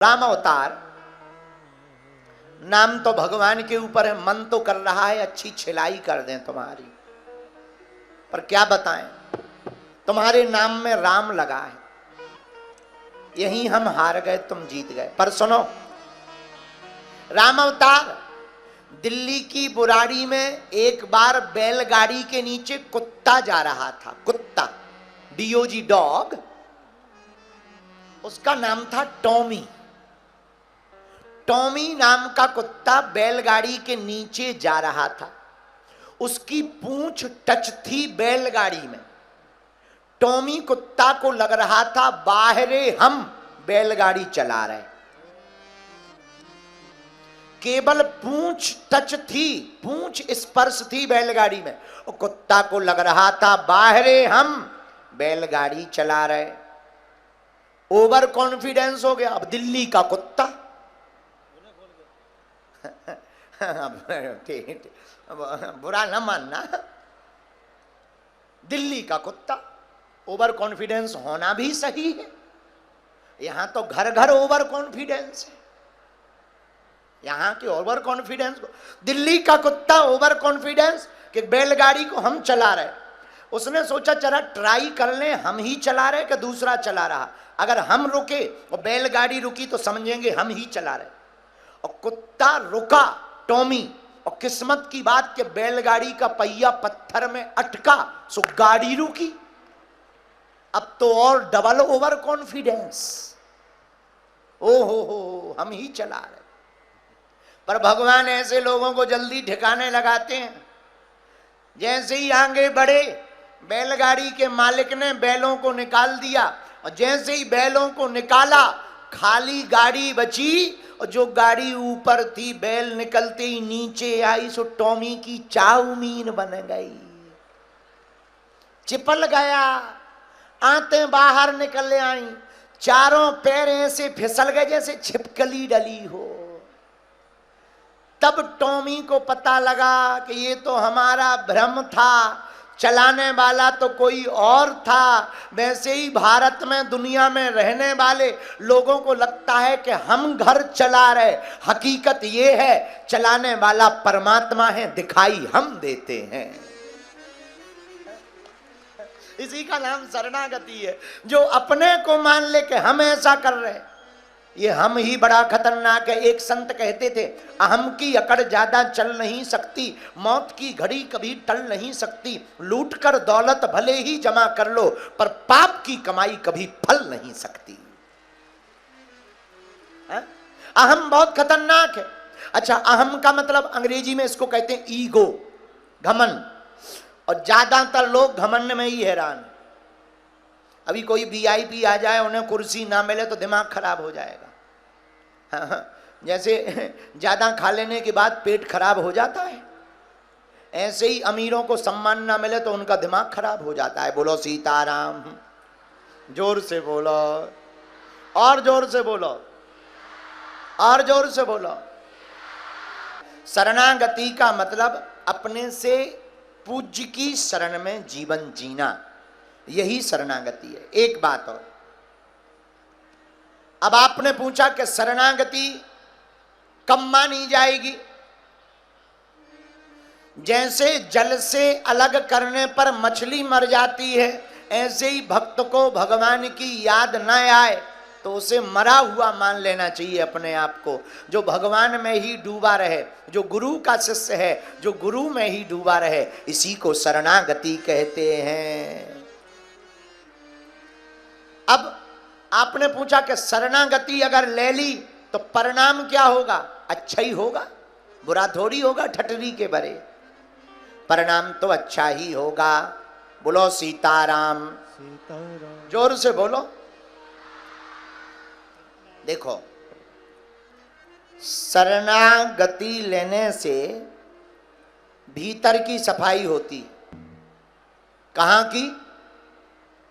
राम अवतार नाम तो भगवान के ऊपर है, मन तो कर रहा है अच्छी छिलाई कर दें तुम्हारी, पर क्या बताएं, तुम्हारे नाम में राम लगा है, यही हम हार गए, तुम जीत गए। पर सुनो, राम अवतार दिल्ली की बुराड़ी में एक बार बैलगाड़ी के नीचे कुत्ता जा रहा था, कुत्ता डीओजी डॉग, उसका नाम था टॉमी। टॉमी नाम का कुत्ता बैलगाड़ी के नीचे जा रहा था, उसकी पूंछ टच थी बैलगाड़ी में। टॉमी कुत्ता को लग रहा था बाहरे हम बैलगाड़ी चला रहे, केवल पूंछ टच थी, पूंछ स्पर्श थी बैलगाड़ी में, और कुत्ता को लग रहा था बाहरे हम बैलगाड़ी चला रहे। ओवर कॉन्फिडेंस हो गया। अब दिल्ली का कुत्ता बुरा न मानना, दिल्ली का कुत्ता, ओवर कॉन्फिडेंस होना भी सही है। यहां तो घर घर ओवर कॉन्फिडेंस है, यहां के ओवर कॉन्फिडेंस को, दिल्ली का कुत्ता ओवर कॉन्फिडेंस कि बैलगाड़ी को हम चला रहे। उसने सोचा चला ट्राई कर लें, हम ही चला रहे कि दूसरा चला रहा, अगर हम रुके और बैलगाड़ी रुकी तो समझेंगे हम ही चला रहे। और कुत्ता रुका टॉमी, और किस्मत की बात कि बैलगाड़ी का पहिया पत्थर में अटका, सो गाड़ी रुकी। अब तो और डबल ओवर कॉन्फिडेंस, ओ हो हम ही चला रहे। पर भगवान ऐसे लोगों को जल्दी ठिकाने लगाते हैं। जैसे ही आगे बढ़े, बैलगाड़ी के मालिक ने बैलों को निकाल दिया, और जैसे ही बैलों को निकाला खाली गाड़ी बची, और जो गाड़ी ऊपर थी बैल निकलते ही नीचे आई, सो टॉमी की चाउमीन बन गई, चिपल गया, आते बाहर निकल आई, चारों पैर ऐसे फिसल गए जैसे छिपकली डली हो। तब टॉमी को पता लगा कि ये तो हमारा भ्रम था, चलाने वाला तो कोई और था। वैसे ही भारत में, दुनिया में रहने वाले लोगों को लगता है कि हम घर चला रहे, हकीकत ये है चलाने वाला परमात्मा है, दिखाई हम देते हैं। इसी का नाम शरणागति है। जो अपने को मान ले कि हम ऐसा कर रहे हैं, ये हम ही बड़ा खतरनाक है। एक संत कहते थे, अहम की अकड़ ज्यादा चल नहीं सकती, मौत की घड़ी कभी टल नहीं सकती, लूट कर दौलत भले ही जमा कर लो, पर पाप की कमाई कभी फल नहीं सकती। अहम बहुत खतरनाक है। अच्छा, अहम का मतलब अंग्रेजी में इसको कहते हैं ईगो, घमंड, और ज्यादातर लोग घमंड में ही हैरान है। अभी कोई वीआईपी आ जाए, उन्हें कुर्सी ना मिले तो दिमाग खराब हो जाएगा। हाँ, जैसे ज्यादा खा लेने के बाद पेट खराब हो जाता है, ऐसे ही अमीरों को सम्मान ना मिले तो उनका दिमाग खराब हो जाता है। बोलो सीताराम, जोर से बोलो, और जोर से बोलो, और जोर से बोलो। शरणागति का मतलब अपने से पूज्य की शरण में जीवन जीना, यही शरणागति है। एक बात और, अब आपने पूछा कि शरणागति कब मानी जाएगी? जैसे जल से अलग करने पर मछली मर जाती है, ऐसे ही भक्त को भगवान की याद न आए तो उसे मरा हुआ मान लेना चाहिए अपने आप को। जो भगवान में ही डूबा रहे, जो गुरु का शिष्य है, जो गुरु में ही डूबा रहे, इसी को शरणागति कहते हैं। अब आपने पूछा कि शरणागति अगर ले ली तो परिणाम क्या होगा? अच्छा ही होगा, बुरा थोड़ी होगा ठटरी के बरे, परिणाम तो अच्छा ही होगा। बोलो सीताराम, सीताराम, जोर से बोलो। देखो, शरणागति लेने से भीतर की सफाई होती। कहां की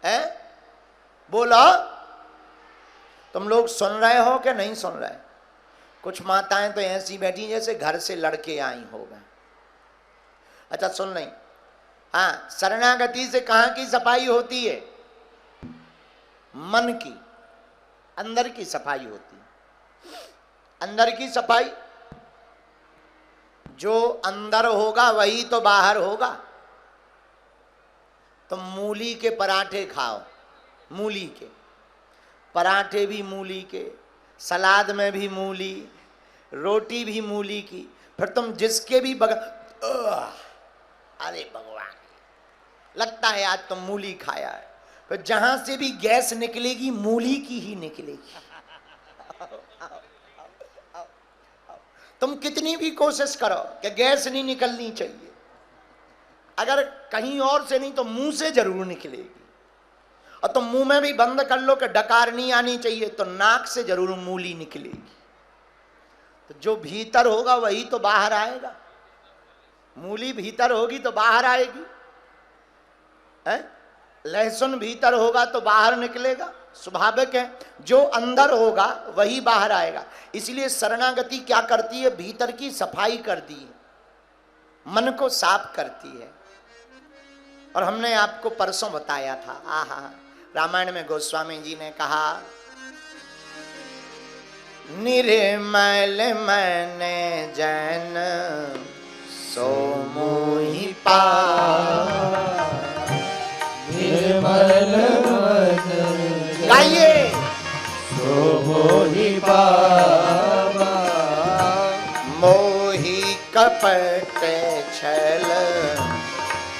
है? बोलो, तुम लोग सुन रहे हो कि नहीं सुन रहे? कुछ माताएं तो ऐसी बैठी जैसे घर से लड़के आई हो गए। अच्छा सुन नहीं, हाँ, शरणागति से कहां की सफाई होती है? मन की, अंदर की सफाई होती है। अंदर की सफाई, जो अंदर होगा वही तो बाहर होगा। तो मूली के पराठे खाओ, मूली के पराठे भी मूली के, सलाद में भी मूली, रोटी भी मूली की, फिर तुम जिसके भी अरे भगवान, लगता है आज तुम मूली खाया है, फिर जहां से भी गैस निकलेगी मूली की ही निकलेगी। तुम कितनी भी कोशिश करो कि गैस नहीं निकलनी चाहिए, अगर कहीं और से नहीं तो मुंह से जरूर निकलेगी। और तुम मुंह में भी बंद कर लो कि डकार नहीं आनी चाहिए, तो नाक से जरूर मूली निकलेगी। तो जो भीतर होगा वही तो बाहर आएगा। मूली भीतर होगी तो बाहर आएगी, लहसुन भीतर होगा तो बाहर निकलेगा, स्वाभाविक है। जो अंदर होगा वही बाहर आएगा। इसलिए शरणागति क्या करती है? भीतर की सफाई करती है, मन को साफ करती है। और हमने आपको परसों बताया था, आहा, रामायण में गोस्वामी जी ने कहा, निर्मल मैंने जैन सो मोहि पावा, निर्मल गाइए, सो मोहि पावा, मोहि कपट छल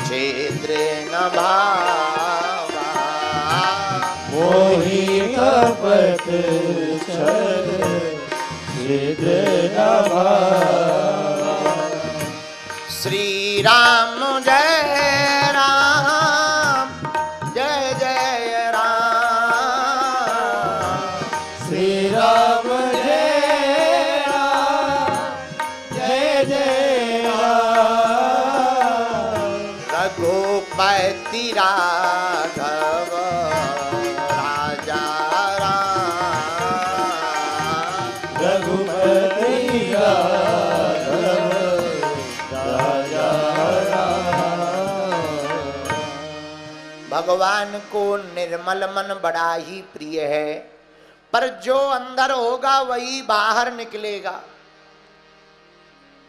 छिद्र न भावा, मोहि कपट छल छिद्र न भावा। श्री राम जय राम, जय जय राम, श्री राम जय राम, जय जय राम। रघुपति राघव राजा राम, रघुपति राघव राजा राम। भगवान को निर्मल मन बड़ा ही प्रिय है, पर जो अंदर होगा वही बाहर निकलेगा।